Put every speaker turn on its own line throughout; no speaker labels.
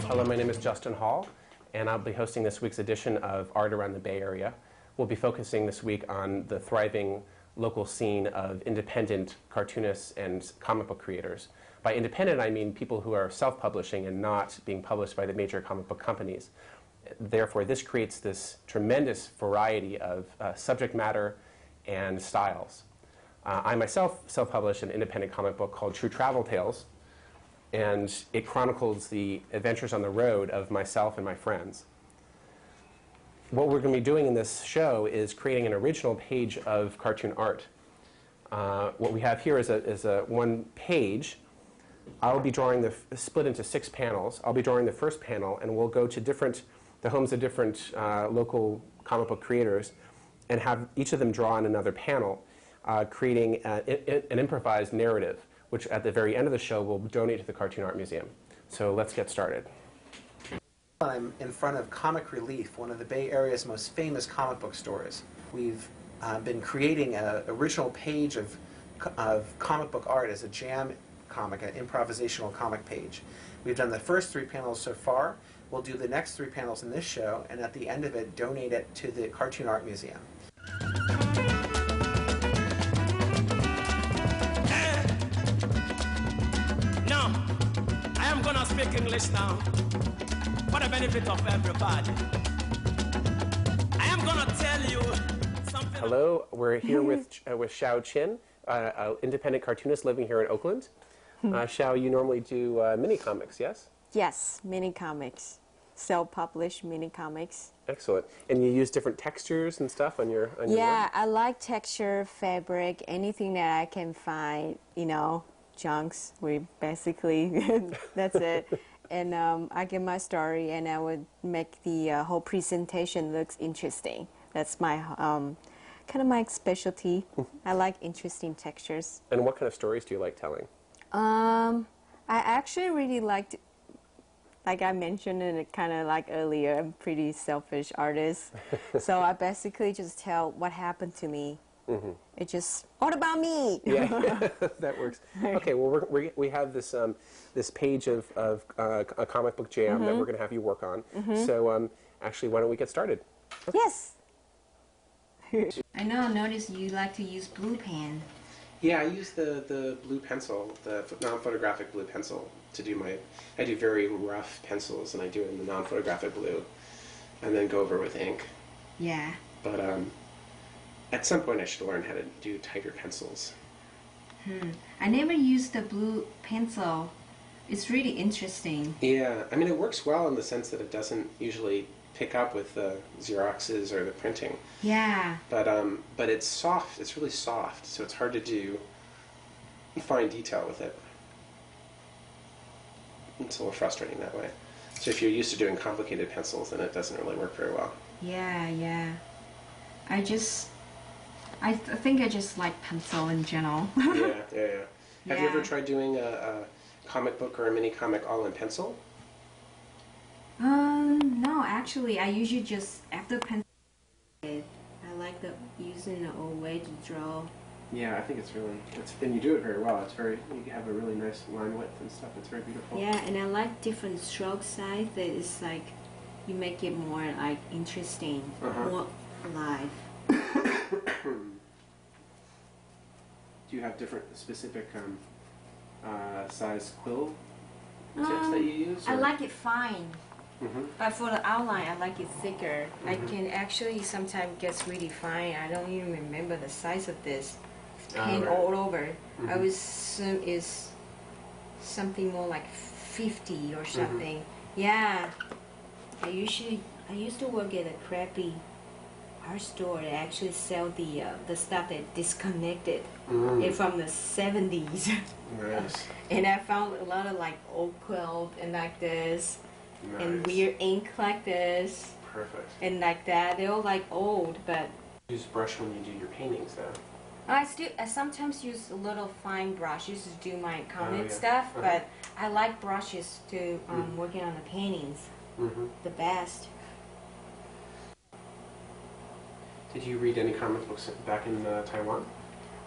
Hello, my name is Justin Hall, and I'll be hosting this week's edition of Art Around the Bay Area. We'll be focusing this week on the thriving local scene of independent cartoonists and comic book creators. By independent, I mean people who are self-publishing and not being published by the major comic book companies. Therefore, this creates this tremendous variety of subject matter and styles. I myself self-published an independent comic book called True Travel Tales, and it chronicles the adventures on the road of myself and my friends. What we're going to be doing in this show is creating an original page of cartoon art. What we have here is a one page. I'll be drawing split into 6 panels. I'll be drawing the first panel, and we'll go to the homes of different local comic book creators and have each of them draw on another panel, creating an improvised narrative, which at the very end of the show we'll donate to the Cartoon Art Museum. So let's get started.
I'm in front of Comic Relief, one of the Bay Area's most famous comic book stores. We've been creating an original page of comic book art as a jam comic, an improvisational comic page. We've done the first 3 panels so far. We'll do the next 3 panels in this show, and at the end of it, donate it to the Cartoon Art Museum.
Now, I am going to speak English now for the benefit of everybody. I am going to tell you something.
Hello, we're here with Xiao Qin, an independent cartoonist living here in Oakland. Xiao, you normally do mini comics, yes?
Yes, mini comics. Self-published mini comics.
Excellent. And you use different textures and stuff on your
Yeah,
work?
I like texture, fabric, anything that I can find, you know, chunks. We basically, that's it. And I get my story, and I would make the whole presentation looks interesting. That's my kind of my specialty. I like interesting textures.
And what kind of stories do you like telling?
I actually really liked, like I mentioned it kind of like earlier, I'm a pretty selfish artist. So I basically just tell what happened to me. It just, what about me?
Yeah, that works. Okay, well, we have this this page of a comic book jam that we're going to have you work on. So actually, why don't we get started?
Yes.
I noticed you like to use blue pen.
Yeah, I use the blue pencil, the non-photographic blue pencil to do I do very rough pencils, and I do it in the non-photographic blue, and then go over with ink.
Yeah.
But at some point I should learn how to do tighter pencils.
I never used the blue pencil. It's really interesting.
Yeah, I mean it works well in the sense that it doesn't usually pick up with the Xeroxes or the printing.
Yeah.
But it's soft. It's really soft, so it's hard to do fine detail with it. It's a little frustrating that way. So if you're used to doing complicated pencils, then it doesn't really work very well.
Yeah, yeah. I think I just like pencil in general.
Yeah. Have you ever tried doing a comic book or a mini comic all in pencil?
No, actually, I usually just, after pencil, I like using the old way to draw.
Yeah, I think and you do it very well. You have a really nice line width and stuff. It's very beautiful.
Yeah, and I like different stroke size that is like, you make it more like interesting, more alive.
Do you have different specific size quill tips that you use?
I like it fine. But for the outline, I like it thicker. I can actually sometimes get really fine. I don't even remember the size of this. It's paint all over. I would assume it's something more like 50 or something. Yeah. I used to work at a crappy art store that actually sell the stuff that disconnected it from the 70s.
Nice.
And I found a lot of like old quilt and like this.
Nice.
And weird ink like this.
Perfect.
And like that. They're all like old, but
Use brush when you do your paintings, though.
I sometimes use a little fine brushes to do my comic stuff, but I like brushes to working on the paintings the best.
Did you read any comic books back in Taiwan?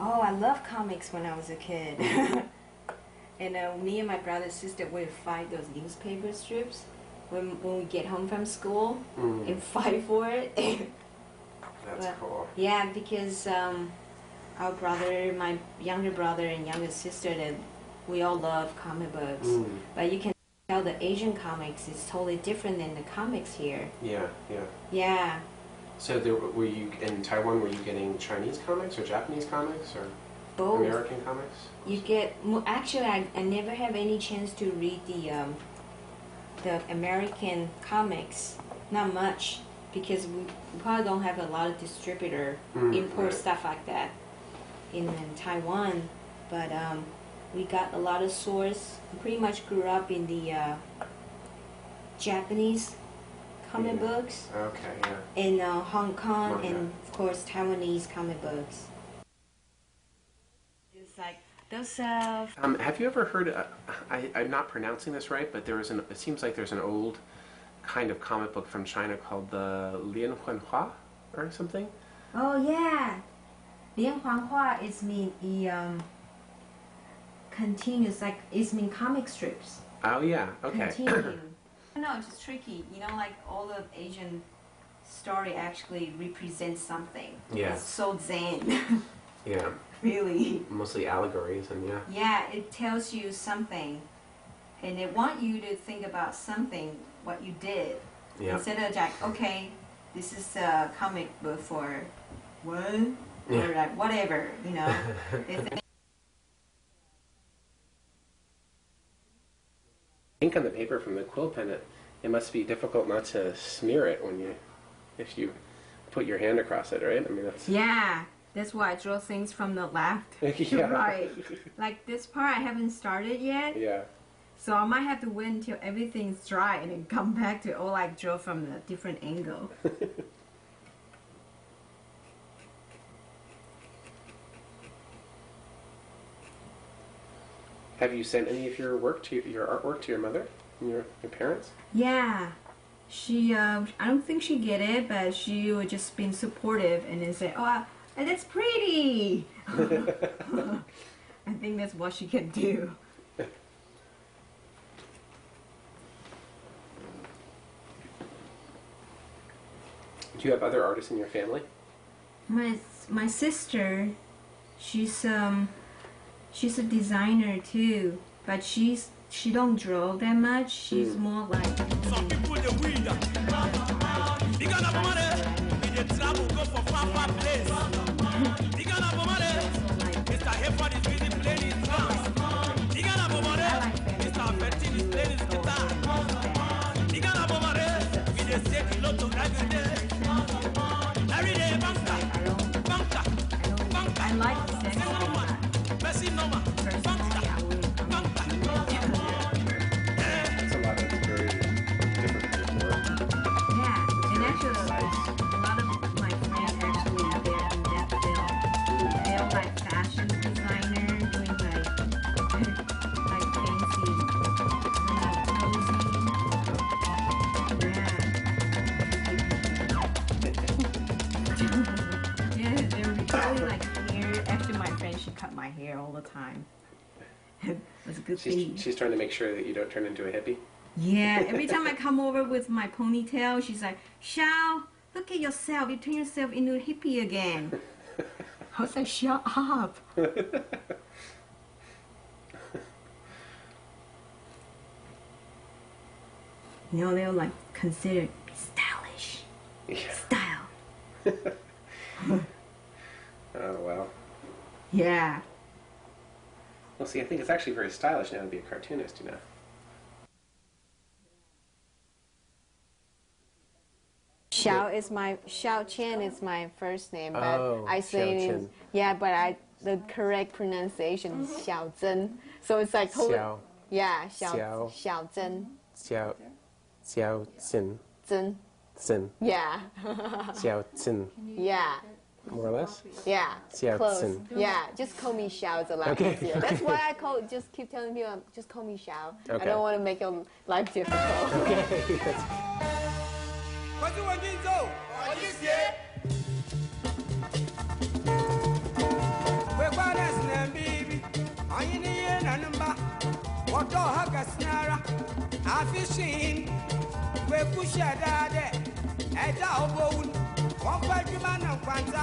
Oh, I love comics when I was a kid. And me and my brother and sister would fight those newspaper strips when we get home from school and fight for it.
That's cool.
Yeah, because our brother, my younger brother and younger sister, that we all love comic books. But you can tell the Asian comics is totally different than the comics here.
Yeah, yeah.
Yeah.
So were you in Taiwan? Were you getting Chinese comics or Japanese comics or
Both.
American comics?
You get actually, I never have any chance to read the American comics. Not much, because we probably don't have a lot of distributor import stuff like that in Taiwan. But we got a lot of source. We pretty much grew up in the Japanese comic books.
Okay, yeah.
In Hong Kong
Manga.
and of course Taiwanese comic books. It's like those.
Have you ever heard? I'm not pronouncing this right, but there is it seems like there's an old kind of comic book from China called the Lian Huanhua or something.
Oh yeah, Lian Huanhua is mean continuous, like it's mean comic strips.
Oh yeah, okay.
Continue. No, it's just tricky. You know, like all of Asian story actually represents something.
Yeah.
It's so zen.
Yeah.
Really.
Mostly allegories and yeah.
Yeah, it tells you something, and they want you to think about something, what you did.
Yeah.
Instead of like, okay, this is a comic book for what?
Yeah.
Or like whatever, you know.
Ink on the paper from the quill pen, it must be difficult not to smear it if you put your hand across it, right? I mean, that's...
Yeah, that's why I draw things from the left to
Yeah.
right. Like this part I haven't started yet,
Yeah.
so I might have to wait until everything's dry and then come back to all I draw from a different angle.
Have you sent any of your work your artwork to your mother and your parents?
Yeah, she. I don't think she get it, but she would just been supportive and then say, "Oh, that's pretty." I think that's what she can do.
Do you have other artists in your family?
My sister, she's a designer too, but she don't draw that much. She's more like.
Some people they weed. Big enough money, they travel go for far place. Big enough money, Mr. Hayford is busy playing his drums. Big enough money, Mr. Bertin is playing his guitar. Big enough money, we dey say the lotto every day. Every day, banker.
I like sex.
Messi Noma, banker.
That's a lot of very different people.
Yeah, and actually, a lot of my friends actually they're in that field. They're like fashion designer, doing like fancy, yeah. Yeah, they're really like hair. Actually, my friend, she cut my hair all the time. That's a good thing.
She's trying to make sure that you don't turn into a hippie.
Yeah, every time I come over with my ponytail, she's like, "Xiao, look at yourself. You turn yourself into a hippie again." I was like, "Shut up." You know, they're like considered stylish.
Yeah.
Style.
Oh, wow.
Yeah.
Well, see, I think it's actually very stylish now to be a cartoonist, you know.
Xiao Chen is my first name, but
Oh,
I say
Xiao
it
Chen.
yeah, but the correct pronunciation is Xiao Zhen. So it's like totally,
Xiao.
yeah,
Xiao.
Xiao Zhen.
Xiao Xin.
Zhen.
Xin.
Yeah.
Xiao Xin.
Yeah.
More or less?
Yeah.
Xiao
Close.
Zhen.
Yeah, just call me Xiao. It's a lot
Okay.
easier. That's why I just keep telling people, just call me Xiao. I
Okay.
don't want to make your life difficult.
Okay. That's...
快去往进走，往进写。快快 Odo Hagasnara, Afishin, we push a dade, Eda Obo, one man and Quanta.